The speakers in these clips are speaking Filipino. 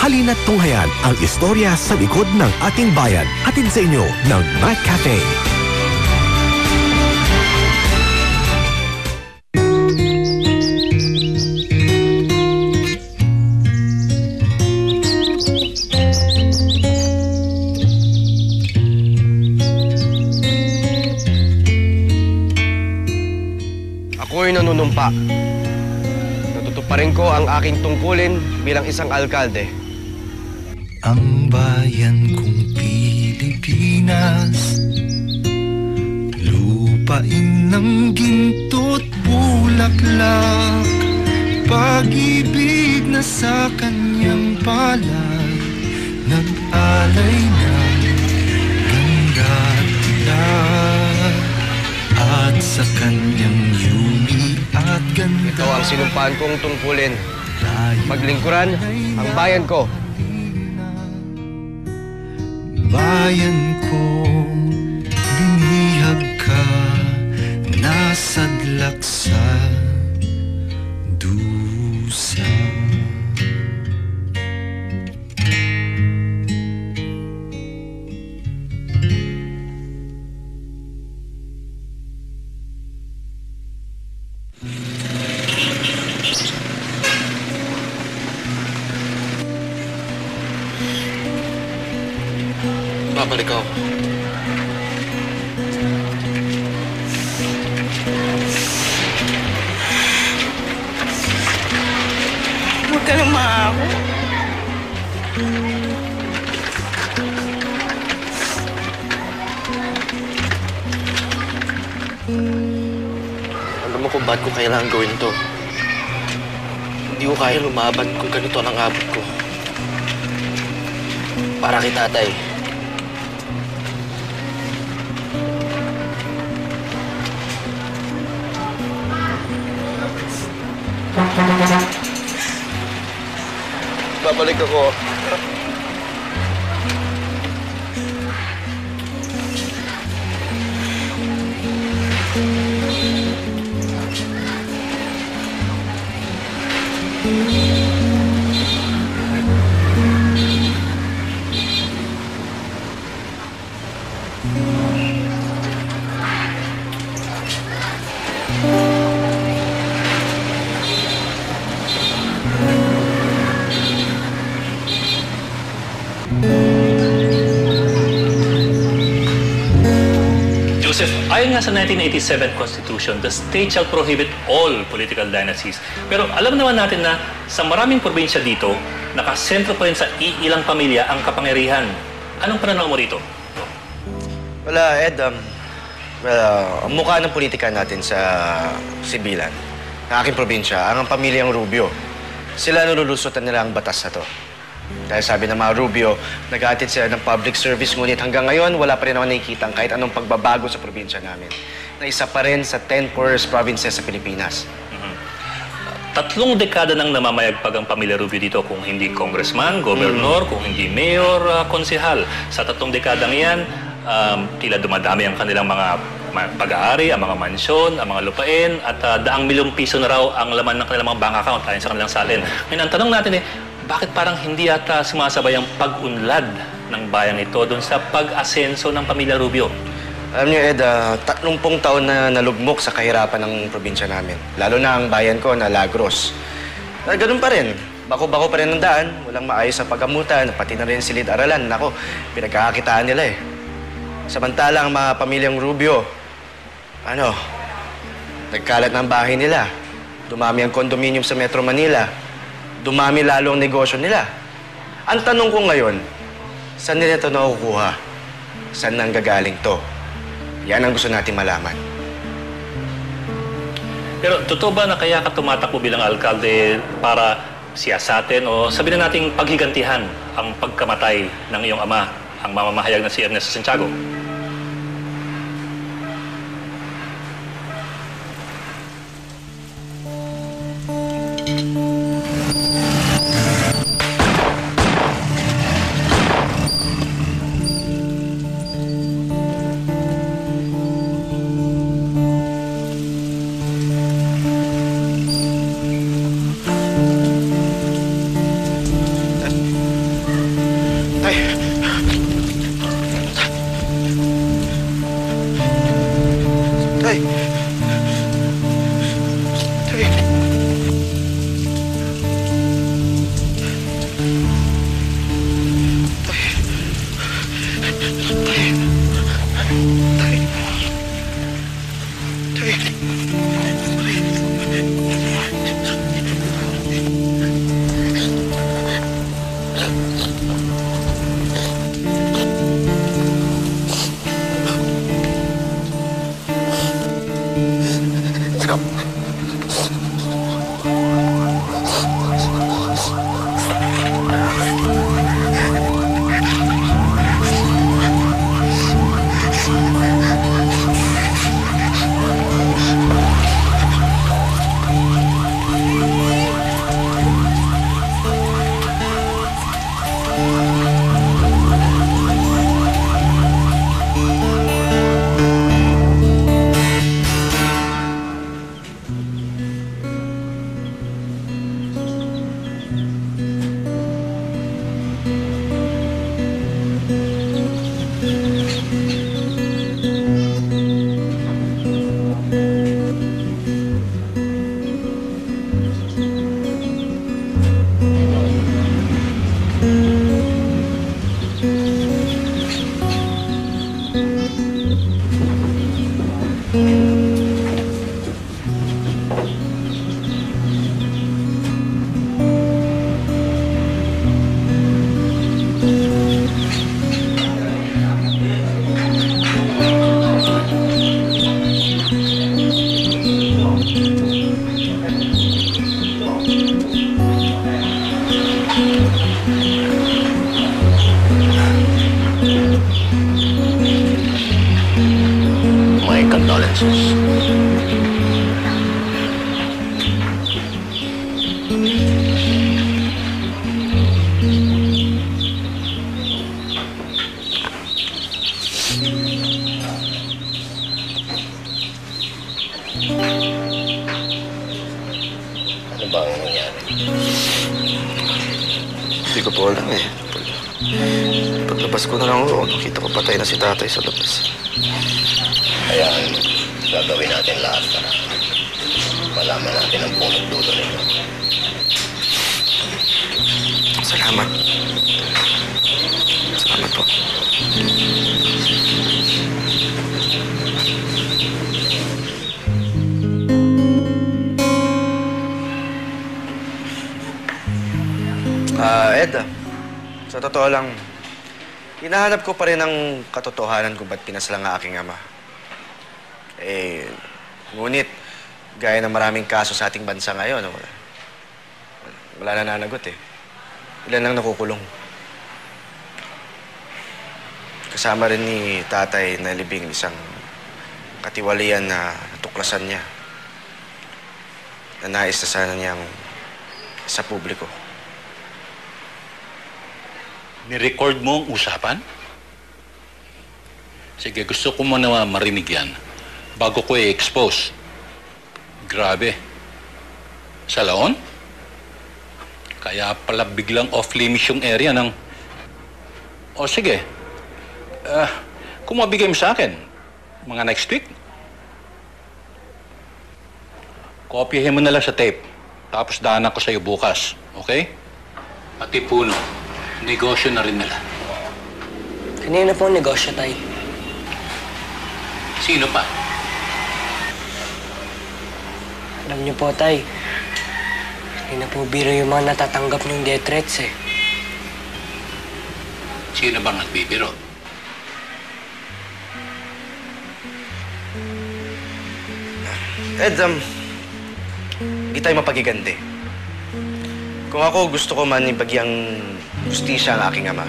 Halina't tunghayan ang istorya sa likod ng ating bayan. Hatid sa inyo ng McCafe. Ako'y nanunumpa. Natutuparin ko ang aking tungkulin bilang isang alkalde. Ang bayan kong Pilipinas, lupain ng ginto't bulaklak, pag-ibig na sa kanyang palad, nag-alay ng ganda at tiyak, at sa kanyang yumi at ganda. Ito ang sinumpaan kong tungkulin. Paglingkuran ang bayan ko. Bayan kong binihag ka, nasadlak sa dusa. Babalik ako. Huwag ka nang maawa. Alam mo kung ba't ko kailangan gawin to. Hindi ko kaya lumaban kung ganito ang abot ko. Para kay tatay. Babalik ako. Joseph, ayon nga sa 1987 Constitution, the state shall prohibit all political dynasties. Pero alam naman natin na sa maraming probinsya dito, nakasentro pa rin sa iilang pamilya ang kapangyarihan. Anong pananaw mo rito? Wala, Ed. Ang mukha ng politika natin sa sibilan, ng aking probinsya, ang pamilyang Rubio. Sila nululusutan nila ang batas na to. Dahil sabi ng mga Rubio, nag-aatid sila ng public service, ngunit hanggang ngayon, wala pa rin ako nakikita kahit anong pagbabago sa probinsya namin. Na isa pa rin sa 10 poorest provinces sa Pilipinas. 3 dekada nang namamayagpag ang pamilya Rubio dito, kung hindi congressman, gobernador, kung hindi mayor, konsehal. Sa 3 dekadang iyan, tila dumadami ang kanilang mga pag-aari, ang mga mansyon, ang mga lupain, at daang milyong piso na raw ang laman ng kanilang mga bank account ayon sa kanilang salin. Ngayon, ang tanong natin bakit parang hindi yata sumasabay ang pag-unlad ng bayang ito doon sa pag-asenso ng pamilya Rubio? Alam niyo, Ed, 30 taon na nalugmok sa kahirapan ng probinsya namin. Lalo na ang bayan ko na Lagros. Ganun pa rin. Bako-bako pa rin ang daan. Walang maayos na paggamutan. Pati na rin silid-aralan. Nako, pinagkakakitaan nila eh. Samantala ang mga pamilyang Rubio, nagkalat ng bahay nila. Dumami ang condominium sa Metro Manila. Dumami lalo ang negosyo nila. Ang tanong ko ngayon, saan nila ito nakukuha? Saan nanggagaling to? Yan ang gusto natin malaman. Pero totoo ba na kaya ka tumatakbo bilang alkalde para siyasatin o sabihin na nating paghigantihan ang pagkamatay ng iyong ama, ang mamamahayag na si Ernesto Santiago? My condolences. Ano ba ang nangyari? Hindi ko po alam eh. Paglabas ko na lang ako, nakita ko patay na si tatay sa labas. Kaya gagawin natin lahat para malaman natin ang punot dulo nito. Salamat. Salamat po. Ed, sa totoo lang, hinahanap ko pa rin ang katotohanan kung ba't pinaslang ang aking ama. Ngunit, gaya ng maraming kaso sa ating bansa ngayon, wala na nanagot eh. Ilan lang nakukulong. Kasama rin ni tatay na libing isang katiwalian na natuklasan niya. Na nais na sana niyang sa publiko. Ni-record mo ang usapan? Sige, gusto ko muna marinig yan bago ko i-expose. Grabe. Sa Laon? Kaya pala biglang off-limits yung area ng... O sige. Kung mabigay mo sa akin, mga next week, kopyahin mo na lang sa tape. Tapos daanan ko sa'yo bukas. Okay? Pati puno. Negosyo na rin nila. Kanina po ang negosyo, tay. Sino pa? Alam niyo po, tay. Hindi na po biro yung mga natatanggap ng death threats eh. Sino bang nagbibiro? Ed, hindi tayo mapagiganti. Kung ako gusto ko man ibagyang hustisya ang aking ama,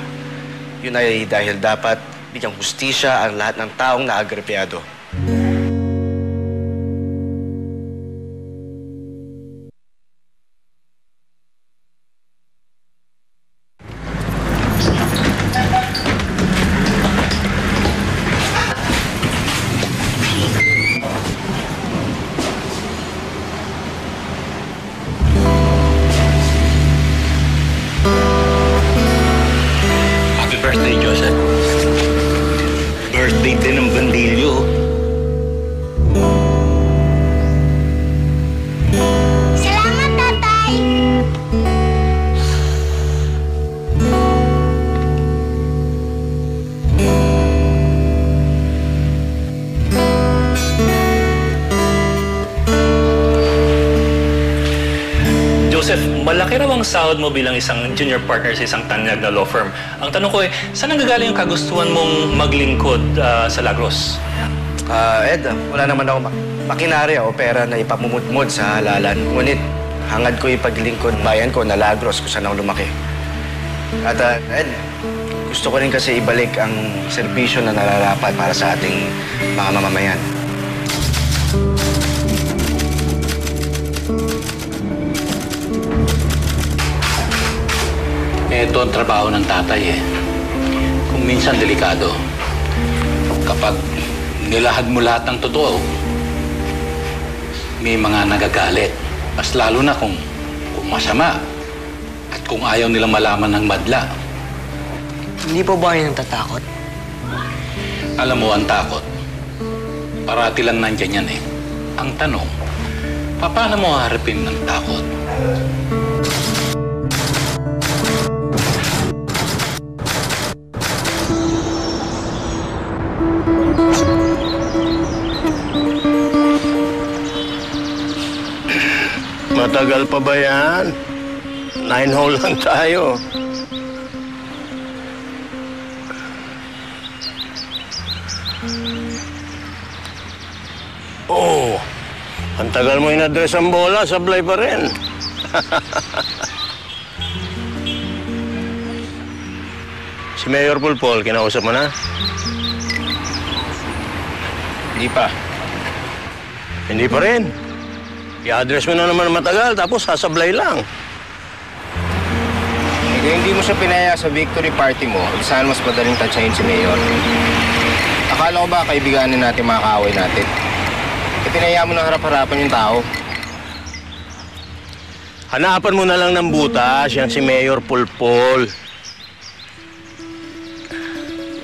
yun ay dahil dapat bigyang hustisya ang lahat ng taong naagrabyado. Birthday, Joseph. Birthday din ng Bandilyo. Salamat, tatay! Joseph, malaki raw ang sahod mo bilang isang junior partner sa isang tanyag na law firm. Ang tanong ko saan nanggagaling ang kagustuhan mong maglingkod sa Lagros? Ed, wala naman ako makinarya o pera na ipamumutmod sa halalan. Ngunit, hangad ko ipaglingkod bayan ko na Lagros kung saan ako lumaki. At Ed, gusto ko rin kasi ibalik ang serbisyo na nararapat para sa ating mga mamamayan. Ito ang trabaho ng tatay eh. Kung minsan delikado. Kapag nilahad mo lahat ng totoo, may mga nagagalit. Mas lalo na kung masama at kung ayaw nilang malaman ng madla. Hindi po ba kayo natatakot? Alam mo, ang takot, parati lang nandyan yan eh. Ang tanong, paano mo harapin ng takot? Matagal pa ba yan? 9 hole lang tayo. Oh, ang tagal mo in-address ang bola, sablay pa rin. Si Mayor Pulpol, kinausap mo na? Hindi pa. Hindi pa rin. I-address mo na naman matagal, tapos sasablay lang. Kung hindi mo siya pinaya sa victory party mo, saan mas madaling tansyahin si Mayor? Akala ko ba kaibiganin natin mga kaaway natin? Pinaya mo na harap-harapan yung tao. Hanapan mo na lang ng butas, yan si Mayor Pulpol.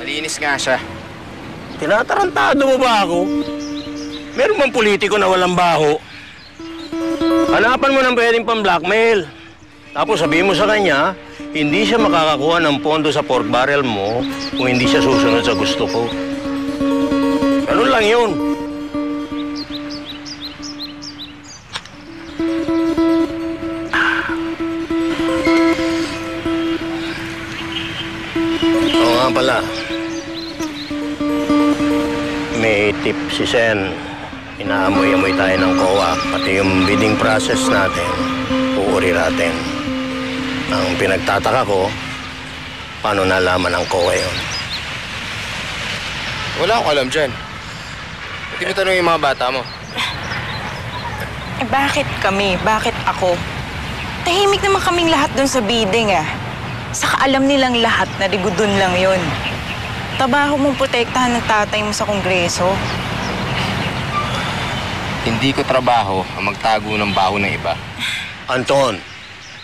Malinis nga siya. Tinatarantado mo ba ako? Meron bang politiko na walang baho? Hanapan mo ng pwedeng pang-blackmail. Tapos sabihin mo sa kanya, hindi siya makakakuha ng pondo sa pork barrel mo kung hindi siya susunod sa gusto ko. Ganun lang yun. Oo nga pala. May tip si Sen. Inaamoy-amoy tayo ng COA. Pati yung bidding process natin, uuri natin. Ang pinagtataka ko, paano nalaman ng COA yun? Wala akong alam dyan. Hindi mo tanong yung mga bata mo. Eh bakit kami? Bakit ako? Tahimik naman kaming lahat dun sa bidding ah. Saka alam nilang lahat na rigudon lang yun. Trabaho mong protektahan ng tatay mo sa kongreso. Hindi ko trabaho ang magtago ng baho ng iba. Anton,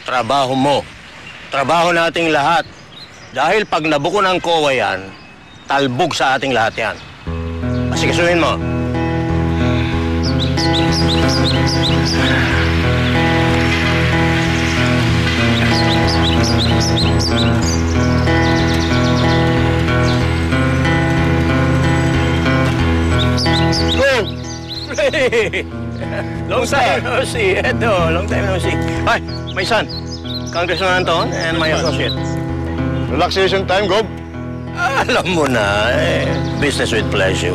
trabaho mo. Trabaho nating lahat. Dahil pag nabuko ng COA yan, talbog sa ating lahat yan. Asikasuhin mo. Go! Long time no see. Eto, long time no see. Hi, my son, Congressman Anton, and my associate. Relaxation time, Gob. Alam mo na, business with pleasure.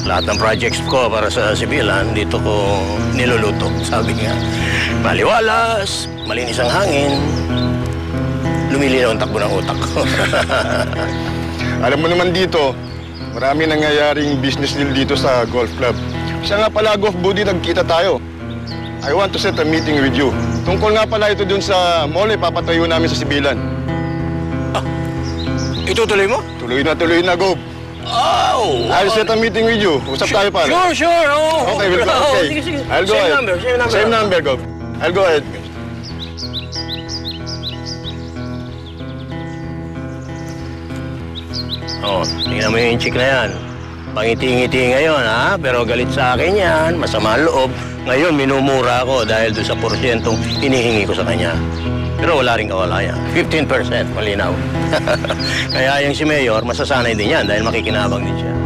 Lahat ng projects ko para sa sibilan, dito ko niluluto. Sabi nga, maliwalas, malinis ang hangin, lumilinaw ang takbo ng utak ko. Alam mo naman dito, marami nangyayaring business deal dito sa golf club. Siya nga pala, Golf Buddy, nagkita tayo. I want to set a meeting with you. Tungkol nga pala ito dun sa mall, papatayo namin sa sibilan. Ah, itutuloy mo? Tuloy na, Gob. Oh! I'll set a meeting with you. Usap tayo pala. Sure. Oh. Okay, we'll go. Okay. Sige. I'll go ahead. Same number, Gob. I'll go ahead. Oh, tingnan mo yung chick na yan. Pangiti-ngiti ngayon, ha? Pero galit sa akin yan, masama ang loob. Ngayon, minumura ako dahil doon sa porsyentong hinihingi ko sa kanya. Pero wala rin kawala yan. 15%, malinaw. Kaya yung si Mayor, masasanay din yan dahil makikinabang din siya.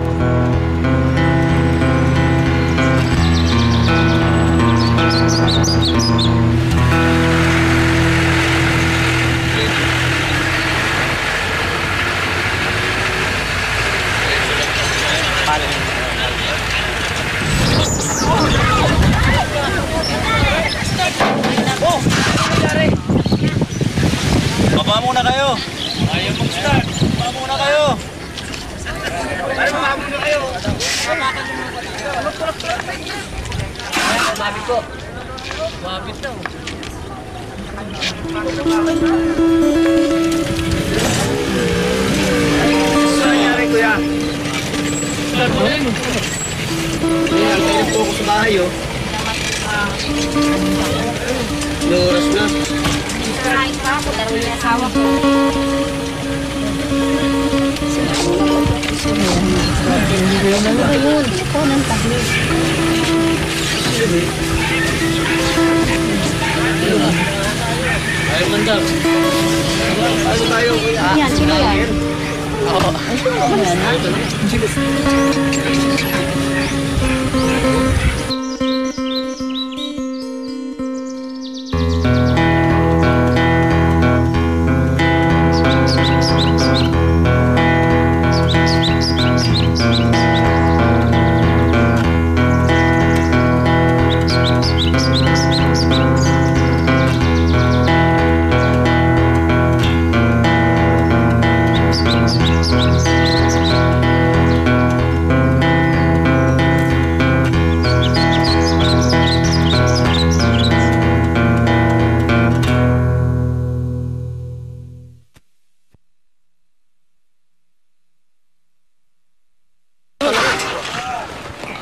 muna kayo. Ayaw mag-start. Baba muna kayo. Baba muna kayo. Mabit po. Mabit daw. Ano nangyari, kuya? Kuya, tayo po ako sa bahay, oh. Ilang oras na? Kain pa ako, dalawa yung asawa ko. Ayaw manda. Ano tayo, kuya? Yan, sino yan? Oo.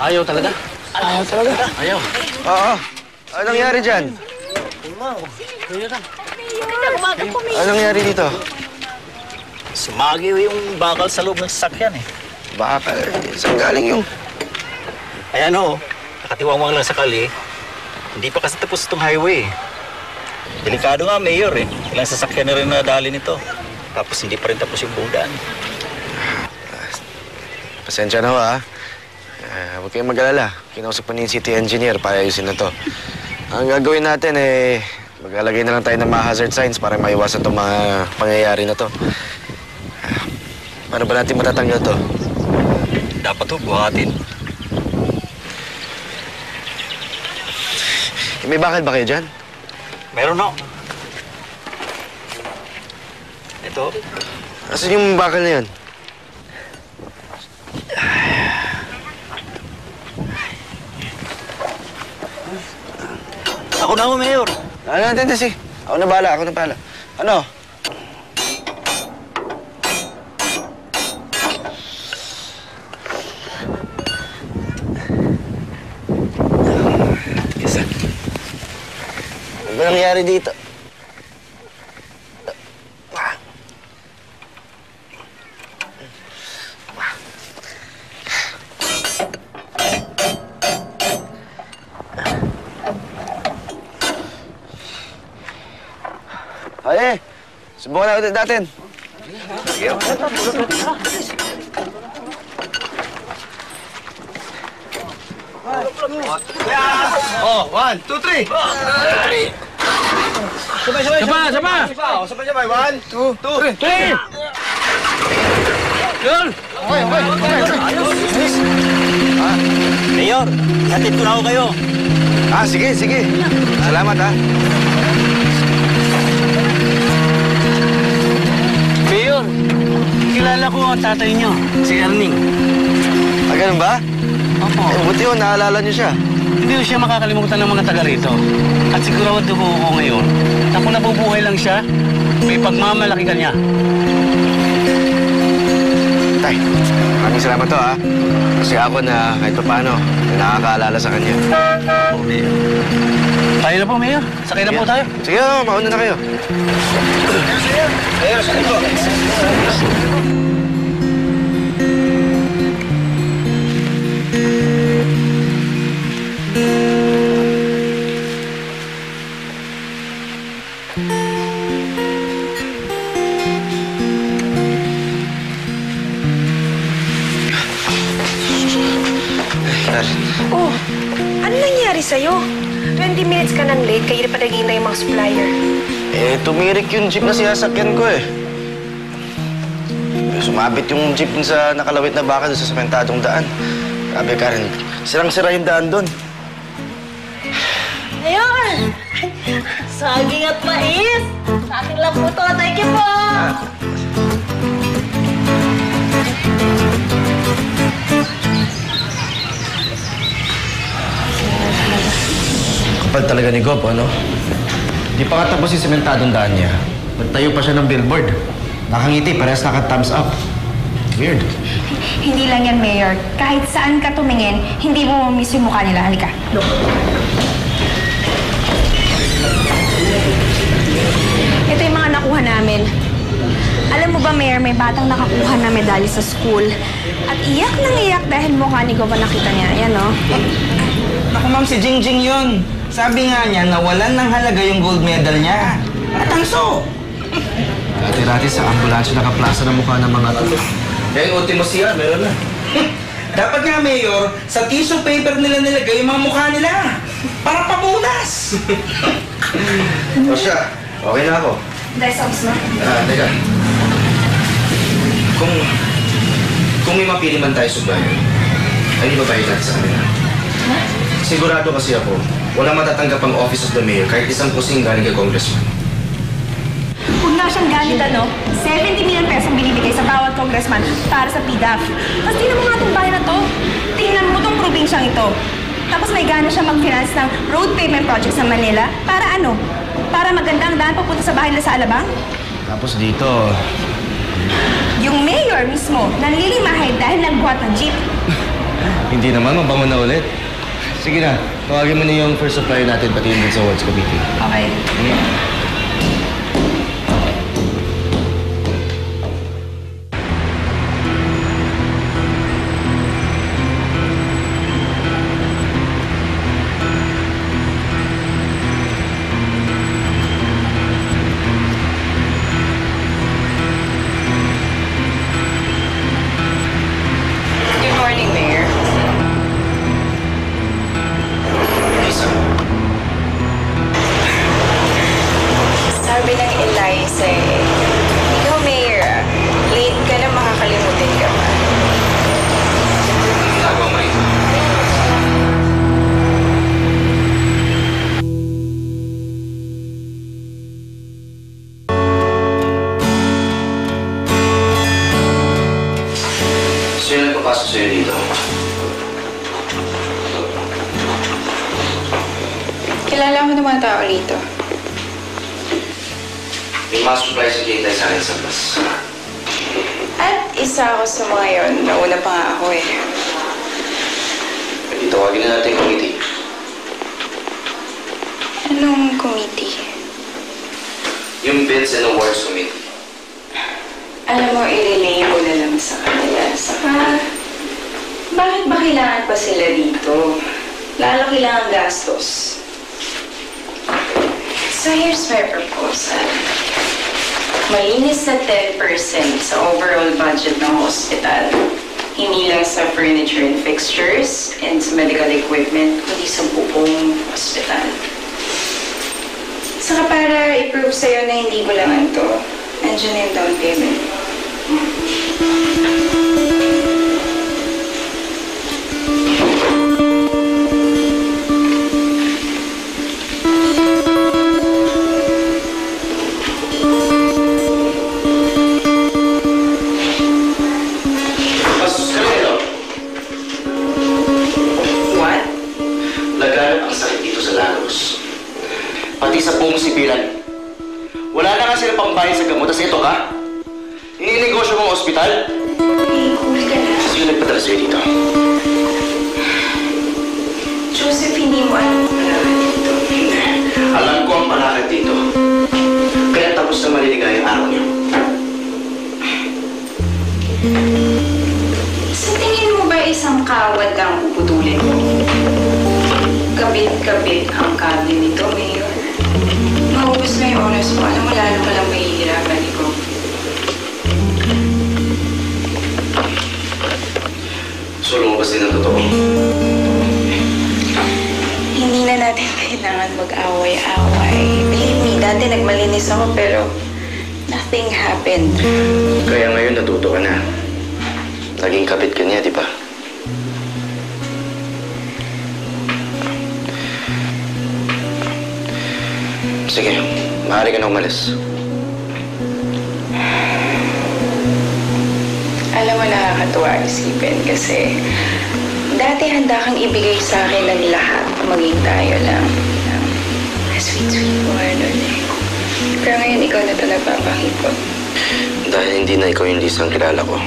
Ayaw talaga? Ayaw talaga. Ayaw. Oo. Ano nangyari dyan? Ano nangyari dito? Sumagi yung bakal sa loob ng sasakyan eh. Bakal? Saan galing yung... Ayan o, nakatiwangwang lang sa kali. Hindi pa kasi tapos itong highway. Delikado nga, Mayor eh. Ilang sasakyan na rin nadali nito. Tapos hindi pa rin tapos yung buong daan. Pasensya na ho, ha? Huwag kayong mag-alala. Kinausap pa ni yung city engineer para ayusin na to. Ang gagawin natin maglalagay na lang tayo ng mga hazard signs para maiwasan itong mga pangyayari na to. Paano ba natin matatanggal to? Dapat ho, buhatin. May bakal ba kayo dyan? Meron no. Ito. Asan yung bakal na yun? Ako na ho, Mayor. Sige. Ako na bahala. Ano? Ano ba nangyari dito? Ay, subukan na ulit natin. Oh, 1, 2, 3. Sabay. Sabay. 1, 2, 3. Yun! Okay. Mayor, hatid ko na ho kayo. Sige. Salamat, ha. Mayor, kilala ko ang tatay niyo, si Erning. Ganun ba? Opo. Buti yun, naalala niyo siya. Hindi ko siya makakalimutan ng mga taga rito. At sigurado ko ngayon na kung nabubuhay lang siya, may pagmamalaki ka niya. Tay, maraming salamat to, ha. Kasi ako na kahit pa paano, nakakaalala sa kanya. Opo, Mayor. Tayo na po, Mayor. Sakay na po tayo. Sige, mauna na kayo. Sige po. Oh, ano nangyari sa'yo? 20 minutes ka nang late, kaya pa naging na yung mga supplier. Tumirik yung jeep na sinasakyan ko, Sumabit yung jeep dun sa nakalawit na baka doon sa sementadong daan. Grabe, Karen. Sirang-sira yung daan doon. Ayun! Saging at mais! Akin lang po to. Thank you po. Kapal talaga ni Gob, ano? Di pa nga tapos yung sementadong daan niya. Nagtayo pa siya ng billboard. Nakangiti, parehas naka-thumbs up. Weird. Hindi lang yan, Mayor. Kahit saan ka tumingin, hindi mo mamiss yung mukha nila. Halika. Look. Ito yung mga nakuha namin. Alam mo ba, Mayor, may batang nakakuha na medalya sa school. At iyak nang iyak dahil mukha ni Gob ang nakita niya. Ayan, no? Naku, ma'am, si Jingjing yun. Sabi nga niya, nawalan ng halaga yung gold medal niya. Matanso! Dati-dati sa ambulansya nakaplasa ng mukha ng mga to. Kaya yung ultimo siya, meron na. Dapat nga, Mayor, sa tissue paper nila nilagay yung mga mukha nila. Para pabunas! O siya, okay na ako. Dahil sa mo? Teka. Kung may mapili man tayo subayan, ay di ba tayo natin sa kanila? Sigurado kasi ako, wala matatanggap ang Office of the Mayor kahit isang kusing galing kay Congressman. Huwag nga siyang galit, ano? 70 million pesos binibigay sa bawat congressman para sa PDAF. Tapos tingnan mo nga itong bahay na to. Tingnan mo itong probinsyang ito. Tapos may gana siya mag-finance ng road pavement project sa Manila. Para ano? Para magandang daan papunta sa bahay nila sa Alabang? Tapos dito... Yung mayor mismo, nanlilimahay dahil nagbuhat ng jeep. Hindi naman, mabango na ulit. Sige na, tawagin mo na yung first supplier natin pati yung sa Words Committee. Okay. Good morning, Mayor. Sabi ng Eliza ikaw, Mayor, late ka na, makakalimutin ka pa. Ginagawa mo rin. Sino nagpapasok sa'yo dito? Kilala mo ng mga tao rito. May mga supplies na kinitay sa akin sa bus. At isa ako sa mga yon. Nauna pa nga ako eh. Pwede tawagin na natin yung committee. Anong committee? Yung Bids and Awards Committee. Alam mo, i-relay mo na lang sa kanila. Saka, bakit ba kailangan pa sila dito? Lalaki lang ang gastos. So here's my proposal. Malinis na 10% sa overall budget ng hospital. Hindi lang sa furniture and fixtures and sa medical equipment, kundi sa buong hospital. Saka para i-prove sa'yo na hindi kulangan to, andyan na yung down payment. What? Laganap ang sakit dito sa Lagos. Pati sa buong sipilan. Wala na nga sila pambayad sa gamot, tas ito ka? Ininegosyo mong ospital? Hey, cool ka na. Sino nagpadala sa'yo dito? Joseph, hindi mo alam kung kailangan dito. Hindi. Alam ko ang palakad dito. Kaya tapos na maliligay ang araw niyo. Sa tingin mo ba isang kawad ang puputulin mo? Kabit-kabit ang kable nito, Mayor. Maubos na yung oras mo. Alam mo, lalo ka lang mahihirapan, ikaw. So, lumabas din ang totoo. Hindi na natin kailangan mag-away-away. Believe me, dati nagmalinis ako pero nothing happened. Kaya ngayon natuto ka na. Naging kapit ka niya, di ba? Sige, maaari ka na umalis. Alam mo, nakakatuwa isipin kasi dati handa kang ibigay sa akin ng lahat, maging tayo lang. Sweet mo nun eh. Pero ngayon ikaw na ito nagpapakipot. Dahil hindi na ikaw yung Lisa ang kilala ko.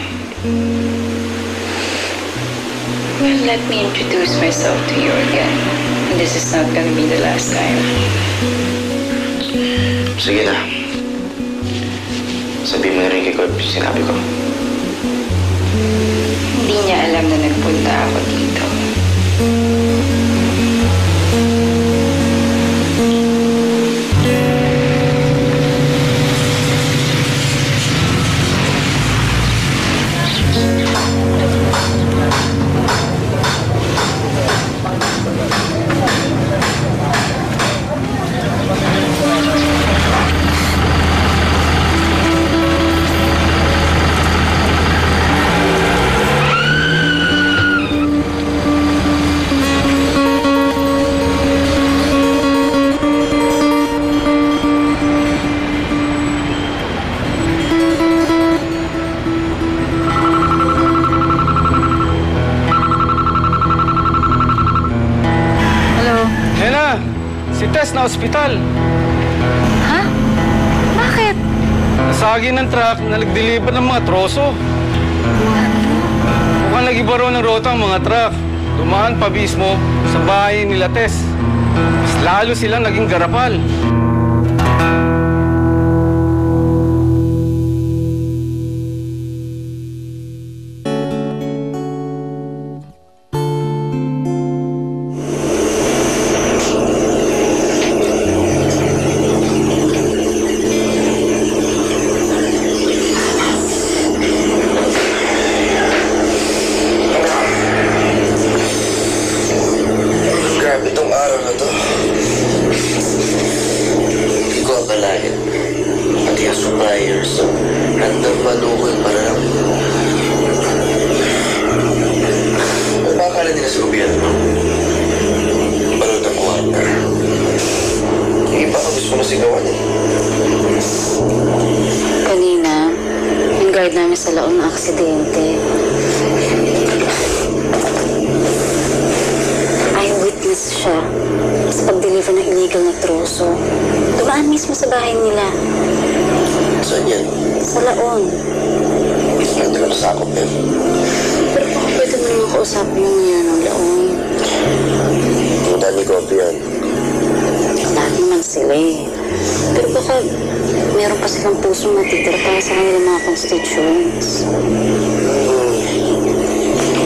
Well, let me introduce myself to you again. And this is not gonna be the last time. Sige na. Sabihin mo na rin kay Cobb yung sinabi ko. Hindi niya alam na nagpunta ako dito. Na ospital. Ha? Bakit? Nasagi ng truck na nag-deliver ng mga troso. Mukhang nag-iba raw ng rota ang mga truck. Dumaan pa mismo sa bahay nila Tess. Mas lalo silang naging garapal.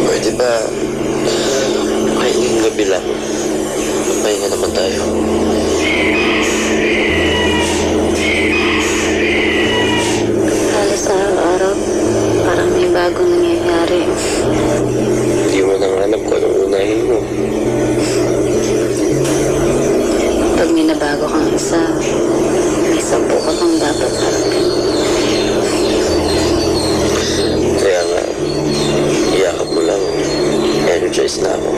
Pwede ba kahit ngayong gabi lang magpahinga naman tayo? Halos araw-araw parang may bagong nangyayari. Hindi mo nang alam kung anong unahin mo. Pag may nabago kang isa, may 10 ka pang dapat harapin. Kaya nga, iyakap mo lang. Energize na ako.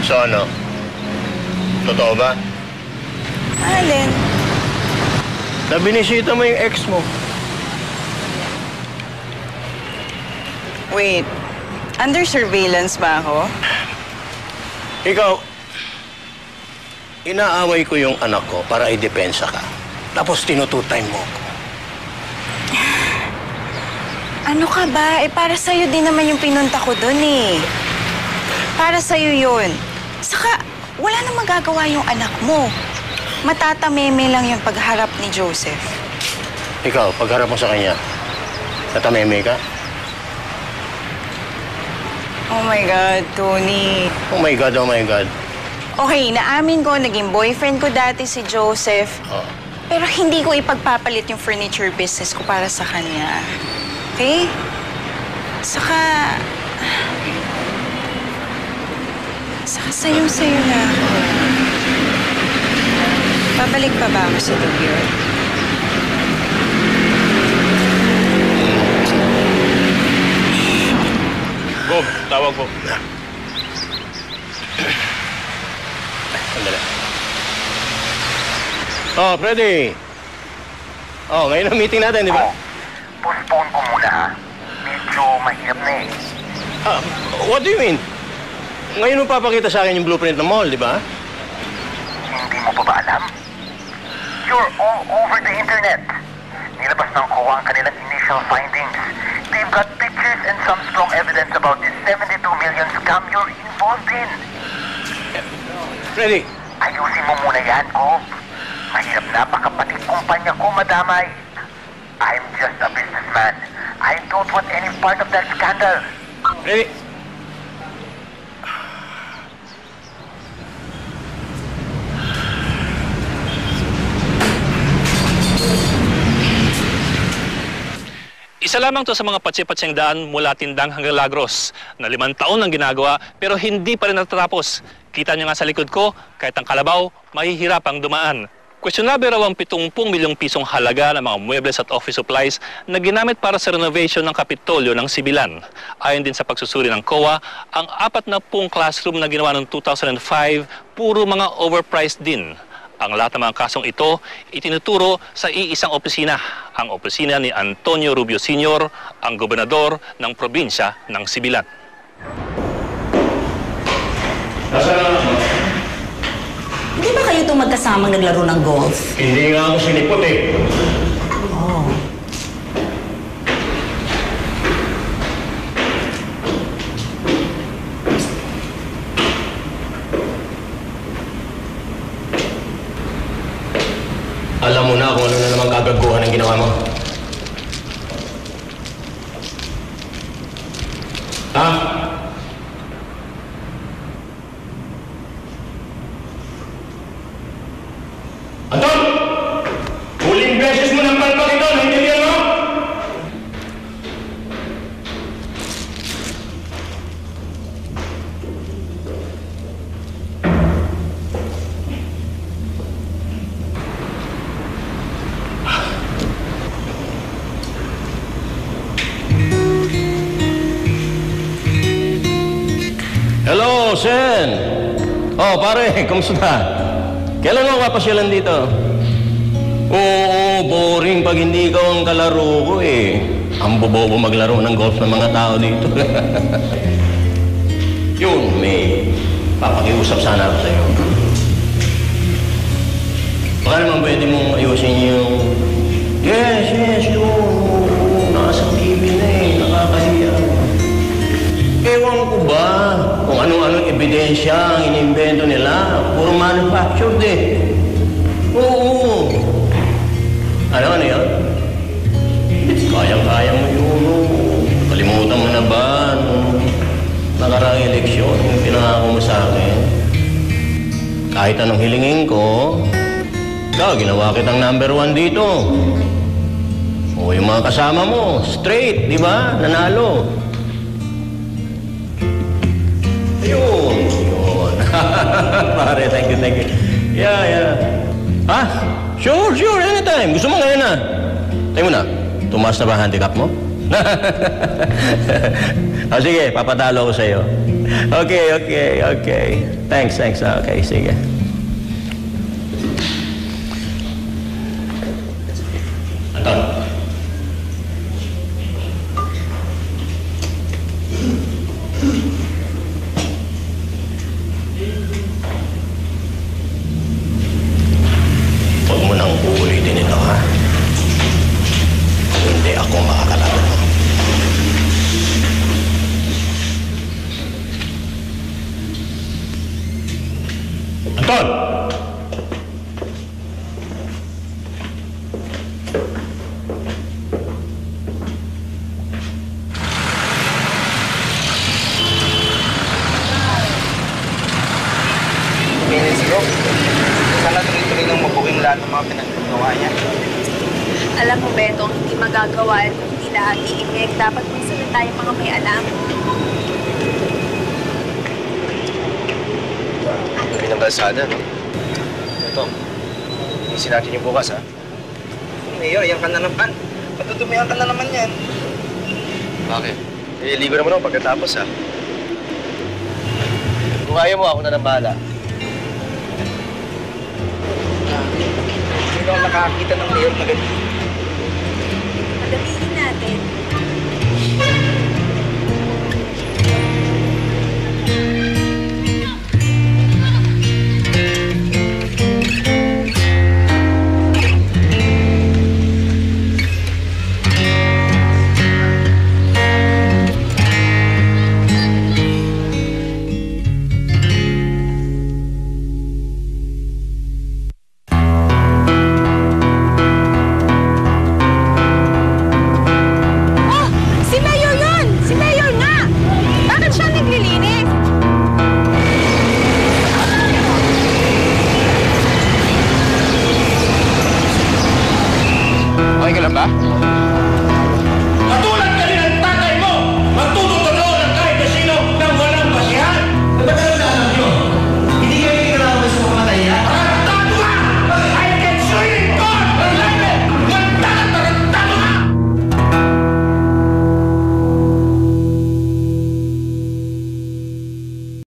So ano? Totoo ba? Alin? Na binisita mo yung ex mo. Wait, under surveillance ba ako? Ikaw, inaaway ko yung anak ko para idepensa ka. Tapos tinututime mo ako. Ano ka ba? Para sa'yo din naman yung pinunta ko dun eh. Para sa'yo yun. Saka, wala nang magagawa yung anak mo. Matatameme lang yung pagharap ni Joseph. Ikaw, pagharap mo sa kanya, tatameme ka? Oh my God, Tony. Oh my God, oh my God. Okay, naamin ko, naging boyfriend ko dati si Joseph. Oh. Pero hindi ko ipagpapalit yung furniture business ko para sa kanya. Okay? Saka sayong-sayo na ako. Babalik pa ba ako sa Dugyot? Bob, tawag po. Sandali. Oh, Freddy. Oh, ngayon ang meeting natin, di ba? Postpone ko muna, ha? Medyo mahirap na eh. What do you mean? Ngayon mo papakita sa akin yung blueprint ng mall, di ba? Hindi mo pa ba alam? You're all over the internet. Nilabas ng COA ang kanilang initial findings. They've got pictures and some strong evidence about this 72 million scam you're involved in. Freddy. Ayusin mo muna yan, Gob. Mahirap na pagkapatid kumpanya ko madamay. I'm just a businessman. I don't want any part of that scandal. Freddy. Isa lamang to sa mga patsi-patsing daan mula Tindang hanggang Lagros na 5 taon ang ginagawa pero hindi pa rin natatapos. Kita niyo nga sa likod ko, kahit ang kalabaw, mahihirapang dumaan. Questionable raw ang 70 milyong pisong halaga ng mga muebles at office supplies na ginamit para sa renovation ng Kapitolyo ng Sibilan. Ayon din sa pagsusuri ng COA, ang 40 classroom na ginawa noong 2005, puro mga overpriced din. Ang lahat ng mga kasong ito itinuturo sa iisang opisina, ang opisina ni Antonio Rubio Sr., ang gobernador ng probinsya ng Sibilan. Hindi ba kayo itong magkasamang naglaro ng golf? Hindi nga ako sinipot eh. Oh. Alam mo na kung ano na naman gagaguhan ang ginawa mo. Ha? Anton! Huling beses mo ng palpak ito, naintindihan mo? Hello, Sen! Oh, pare, kumusta? Kailan mo kapasyalan dito? Oo, boring pag hindi ikaw ang kalaro ko eh. Ang bobobo maglaro ng golf ng mga tao dito. Yun, may papakiusap sana ako sa'yo. Baka naman pwede mong ayusin yung... Yes, yun. Nasa TV na eh, nakakahiya. Ewan ko ba kung anong ebidensya ang inimbento nila. Puro manufactured eh. Oo. Ano yun? Kayang-kaya mo yun. Kalimutan mo na ba nung nakaraang eleksyon yung pinangako mo sa akin? Kahit anong hilingin ko, ikaw, ginawa kitang #1 dito. O yung mga kasama mo, straight, di ba? Nanalo. Yun. Pare, thank you. Yeah. Ha? Sure, anytime. Gusto mo ngayon na. Tayo mo na, tumaas na ba handicap mo? O sige, papatalo ko sa'yo. Okay. Thanks. Okay, sige. Anton. Huwag mo nang uulitin ito, ha? Hindi ako makakalaban mo. gumagawa nila Ate Ingeg. Dapat may sunod tayong mga may alam. Gabi ng kalsada, no? Ito, isin natin yung bukas, ha? Mayor, yan ka na naman. Patutumihan ka na naman yan. Bakit? Eh, ligo naman ako pagkatapos, ha? Kung ayaw mo, ako na nang bahala. Sino ang nakakita ng mayor na ganito? Pagdatingin natin. Okay ka lang ba?